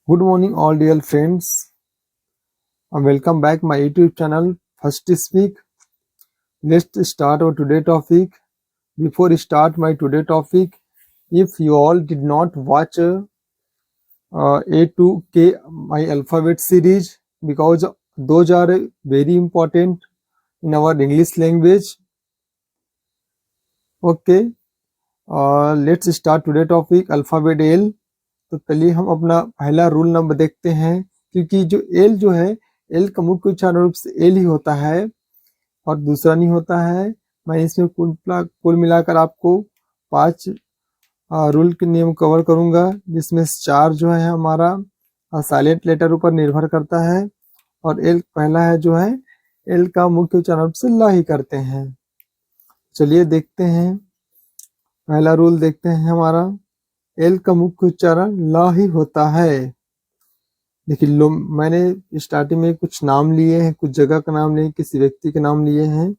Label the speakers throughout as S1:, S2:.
S1: Good morning, all dear friends, and welcome back my YouTube channel. First speak. Let's start our today topic. Before I start my today topic, if you all did not watch A to K my alphabet series, because those are very important in our English language. Okay, let's start today topic alphabet L. तो चलिए हम अपना पहला rule number देखते हैं, क्योंकि जो L जो है एल का मुख्य उच्चारण रूप से एल ही होता है और दूसरा नहीं होता है। मैं इसमें कुल मिलाकर आपको 5 रूल के नियम कवर करूंगा, जिसमें 4 जो है हमारा साइलेंट लेटर ऊपर निर्भर करता है और एल पहला है जो है एल का मुख्य उच्चारण रूप से ला ही करते हैं। चलिए देखते हैं, पहला रूल देखते हैं हमारा। एल का मुख्य उच्चारण ला ही होता है। देखिए मैंने स्टार्टिंग में कुछ नाम लिए हैं, कुछ जगह का नाम लिए, किसी व्यक्ति के नाम लिए हैं।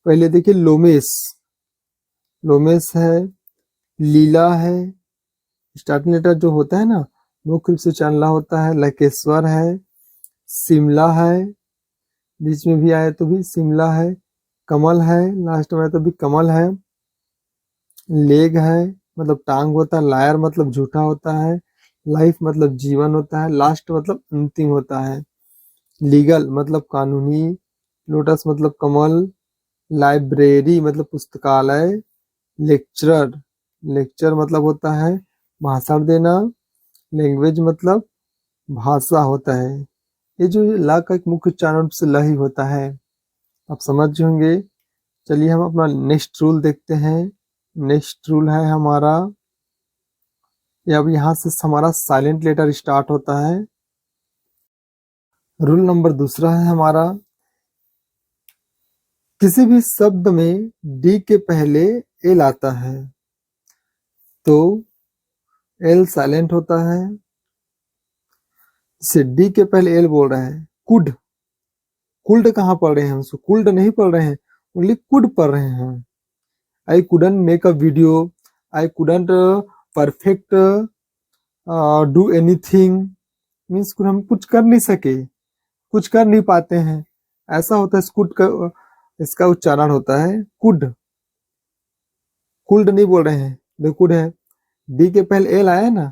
S1: पहले देखिए लोमेश, लोमेश है, लीला है। स्टार्टिंग लेटर जो होता है ना मुख्य रूप से उच्चारण ला होता है। लकेश्वर है, शिमला है, बीच में भी आए तो भी शिमला है। कमल है, लास्ट में आए तो भी कमल है। लेग है मतलब टांग होता है। लायर मतलब झूठा होता है। लाइफ मतलब जीवन होता है। लास्ट मतलब अंतिम होता है। लीगल मतलब कानूनी। लोटस मतलब कमल। लाइब्रेरी मतलब पुस्तकालय। लेक्चरर, लेक्चर मतलब होता है भाषण देना। लैंग्वेज मतलब भाषा होता है। ये जो ला का एक मुख्य उच्चारण से ला ही होता है, आप समझ होंगे। चलिए हम अपना नेक्स्ट रूल देखते हैं। नेक्स्ट रूल है हमारा, अब यहाँ से हमारा साइलेंट लेटर स्टार्ट होता है। रूल नंबर दूसरा है हमारा, किसी भी शब्द में डी के पहले एल आता है तो एल साइलेंट होता है। से डी के पहले एल बोल रहे हैं। कुड, कुल्ड कहाँ पढ़ रहे हैं? हम कुल्ड नहीं पढ़ रहे हैं, ओनली कुड पढ़ रहे हैं। I couldn't make a video, I couldn't perfect do anything, means हम कुछ कर नहीं सके, कुछ कर नहीं पाते हैं, ऐसा होता है। कुड का इसका उच्चारण होता है कुड। कुल्ड नहीं बोल रहे हैं, देखो कुड है। डी के पहले एल आया है ना,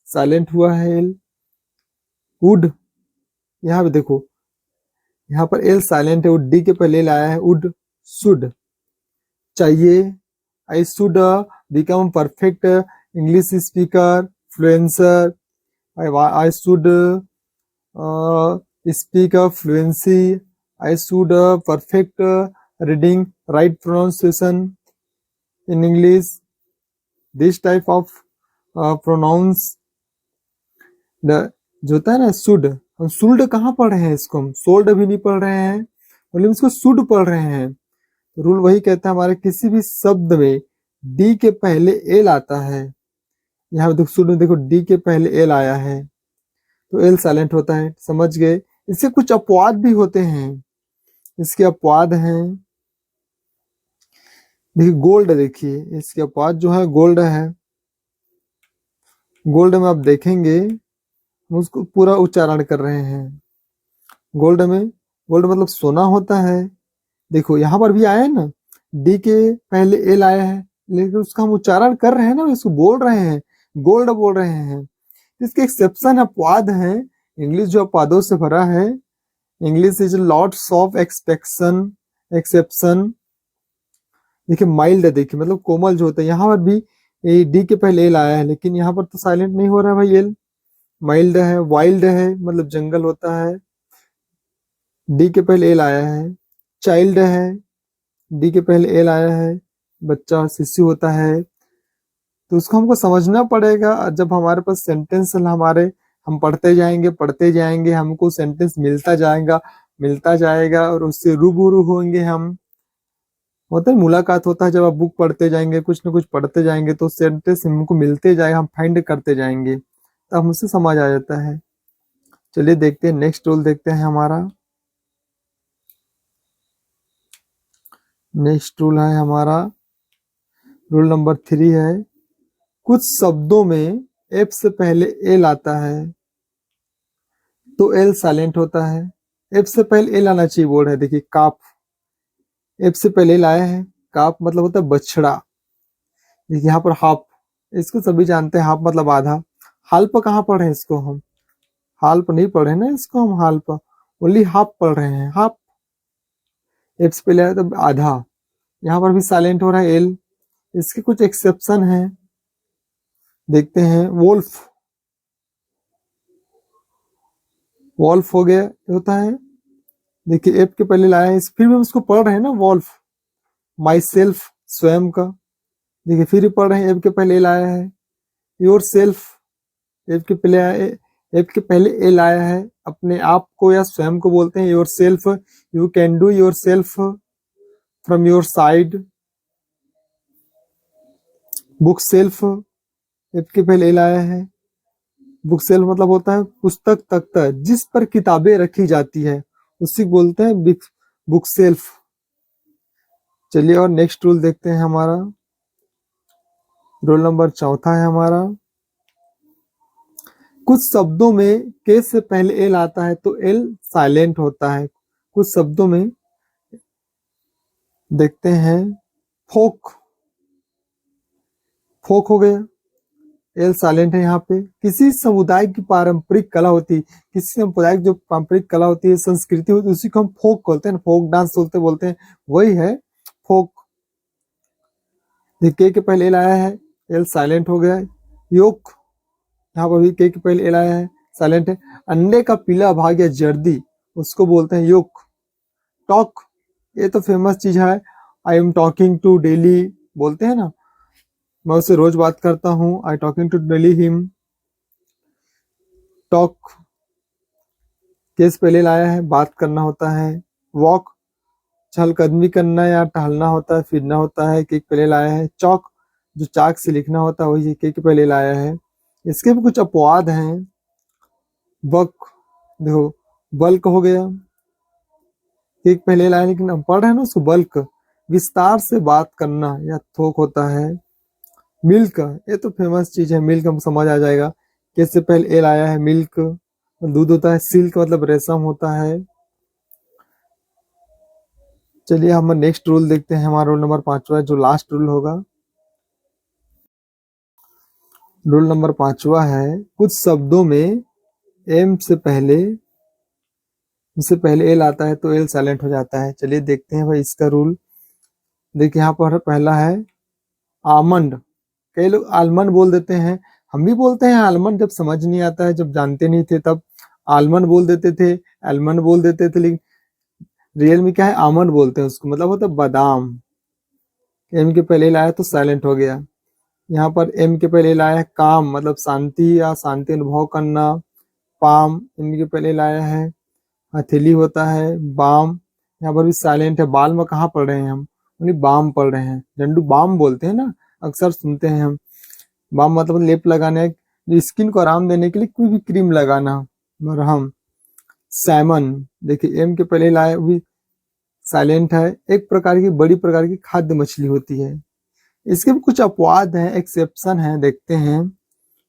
S1: साइलेंट हुआ है एल। वुड, यहाँ पे देखो, यहाँ पर एल साइलेंट है, डी के पहले एल आया है। वुड, शुड चाहिए। I should become perfect English speaker, fluencer. I should speak fluency. I should perfect reading, right pronunciation in English. This type of pronounce जो होता है ना शुड, हम शुल्ड कहाँ पढ़ रहे हैं? इसको हम सोल्ड भी नहीं पढ़ रहे हैं, मतलब इसको शुड पढ़ रहे हैं। रूल वही कहता है हमारे, किसी भी शब्द में डी के पहले एल आता है। यहाँ देखो शुड में देखो डी के पहले एल आया है तो एल साइलेंट होता है, समझ गए। इससे कुछ अपवाद भी होते हैं, इसके अपवाद हैं। देखिए गोल्ड, देखिए इसके अपवाद जो है गोल्ड है। गोल्ड में आप देखेंगे उसको पूरा उच्चारण कर रहे हैं। गोल्ड में, गोल्ड मतलब सोना होता है। देखो यहाँ पर भी आया है ना, डी के पहले एल आया है, लेकिन उसका हम उच्चारण कर रहे हैं ना, इसको बोल रहे हैं, गोल्ड बोल रहे हैं। इसके एक्सेप्शन अपवाद हैं। इंग्लिश जो अपवादों से भरा है, English is lots of expectation exception. देखिए माइल्ड है, देखिए मतलब कोमल जो होता है, यहाँ पर भी डी के पहले एल आया है, लेकिन यहाँ पर तो साइलेंट नहीं हो रहा है भाई एल। माइल्ड है, वाइल्ड है मतलब जंगल होता है, डी के पहले एल आया है। चाइल्ड है, डी के पहले एल आया है, बच्चा शिशु होता है। तो उसको हमको समझना पड़ेगा। जब हमारे पास सेंटेंस हमारे, हम पढ़ते जाएंगे, हमको सेंटेंस मिलता जाएगा और उससे रूबरू होंगे हम। होता है मुलाकात होता है, जब आप बुक पढ़ते जाएंगे, कुछ ना कुछ पढ़ते जाएंगे, तो सेंटेंस हमको मिलते जाएगा, हम फाइंड करते जाएंगे, तो हमसे समझ आ जाता है। चलिए देखते हैं नेक्स्ट रूल देखते हैं हमारा। नेक्स्ट रूल है हमारा, रूल नंबर 3 है, कुछ शब्दों में एफ से पहले एल आता है तो एल साइलेंट होता है। एफ से पहले एल आना चाहिए बोल रहे हैं, देखिए काफ, एफ से पहले एल आया है, काफ मतलब होता है बछड़ा। देखिए यहाँ पर हाफ, इसको सभी जानते हैं, हाफ मतलब आधा। हाल्प कहाँ पढ़ रहे हैं इसको हम, हाल्प नहीं पढ़ रहे हैं ना इसको हम, हाल्प ओनली हाफ पढ़ रहे हैं, हाफ। एफ से पहले आया तो आधा। यहाँ पर भी साइलेंट हो रहा है एल। इसके कुछ एक्सेप्शन हैं, देखते हैं। वोल्फ, वॉल्फ हो गया होता है, देखिए एफ के पहले लाया है, फिर भी हम उसको पढ़ रहे हैं ना वॉल्फ। माई सेल्फ, स्वयं का, देखिए फिर पढ़ रहे हैं, एफ के पहले एल आया है। योर सेल्फ, एफ के पहले एफ के पहले एल आया है, अपने आप को या स्वयं को बोलते हैं your self. You can do your self from your side. Book shelf, F के पहले एल आया है। बुक सेल्फ मतलब होता है पुस्तक तख्ता, जिस पर किताबें रखी जाती है उसी को बोलते हैं बुक सेल्फ। चलिए और नेक्स्ट रूल देखते हैं हमारा, रोल नंबर चौथा है हमारा। कुछ शब्दों में के से पहले एल आता है तो एल साइलेंट होता है। कुछ शब्दों में देखते हैं, फोक, फोक हो गया, एल साइलेंट है यहाँ पे। किसी समुदाय की पारंपरिक कला होती है, किसी समुदाय की जो पारंपरिक कला होती है, संस्कृति होती है, उसी को हम फोक बोलते हैं, फोक डांस बोलते हैं, वही है फोक। के पहले एल आया है, एल साइलेंट हो गया। योक, यहाँ पर भी के पहले एल आया है, साइलेंट है। अंडे का पीला भाग या जर्दी, उसको बोलते हैं योक। टॉक, ये तो फेमस चीज है, I am talking to daily बोलते हैं ना, मैं उससे रोज बात करता हूँ, I talking to daily him. Talk case पहले लाया है, बात करना होता है। वॉक, चहलकदमी करना या टहलना होता है, फिरना होता है, केक पहले लाया है। चौक, जो चाक से लिखना होता है, वही केक पहले लाया है। इसके भी कुछ अपवाद हैं। बक, देखो बल्क हो गया, केक पहले लाया, लेकिन हम पढ़ रहे हैं ना उसको बल्क, विस्तार से बात करना या थोक होता है। मिल्क, ये तो फेमस चीज है, मिल्क हम समझ आ जाएगा, कैसे पहले एल आया है, मिल्क दूध होता है। सिल्क मतलब रेशम होता है। चलिए हम नेक्स्ट रूल देखते हैं, हमारा रोल नंबर 5वां, जो लास्ट रूल होगा। रूल नंबर 5वां है, कुछ शब्दों में एम से पहले एल आता है तो एल साइलेंट हो जाता है। चलिए देखते हैं भाई इसका रूल। देखिए यहाँ पर पहला है आमंड, कई लोग आलमंड बोल देते हैं, हम भी बोलते हैं आलमंड, जब समझ नहीं आता है, जब जानते नहीं थे तब आलमंड बोल देते थे, आलमंड बोल देते थे, लेकिन रियल में क्या है, आमंड बोलते हैं उसको, मतलब होता है बादाम। एम के पहले लाया तो साइलेंट हो गया। यहाँ पर एम के पहले लाया है काम, मतलब शांति या शांति अनुभव करना। पाम, एम के पहले लाया है। हथेली होता है। बाम, यहाँ पर भी साइलेंट है। बाल में कहाँ पढ़ रहे हैं हम, बाम पढ़ रहे हैं, झंडू बाम बोलते हैं ना, अक्सर सुनते हैं हम। बाम मतलब लेप लगाने, स्किन को आराम देने के लिए कोई भी क्रीम लगाना, मरहम। सैमन, देखिए एम के पहले लाए भी साइलेंट है, एक प्रकार की बड़ी प्रकार की खाद्य मछली होती है। इसके भी कुछ अपवाद हैं, एक्सेप्शन है, देखते हैं।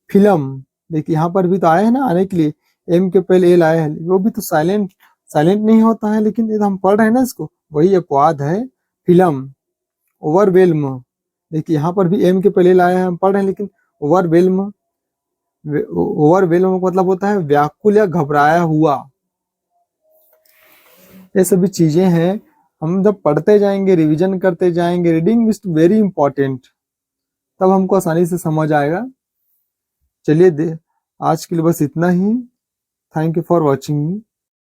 S1: फिल्म, देखिए यहाँ पर भी तो आया है ना आने के लिए, एम के पहले एल आया है, वो भी तो साइलेंट नहीं होता है, लेकिन ये हम पढ़ रहे हैं ना इसको, वही अपवाद है। फिल्म। ओवरवेल्म, देखिए यहाँ पर भी एम के पहले लाया है, हम पढ़ रहे हैं, लेकिन ओवरवेल्म, ओवरवेल्म मतलब होता है व्याकुल या घबराया हुआ। ये सभी चीजें हैं, हम जब पढ़ते जाएंगे, रिवीजन करते जाएंगे, रीडिंग इज वेरी इंपॉर्टेंट, तब हमको आसानी से समझ आएगा। चलिए आज के लिए बस इतना ही। Thank you for watching me.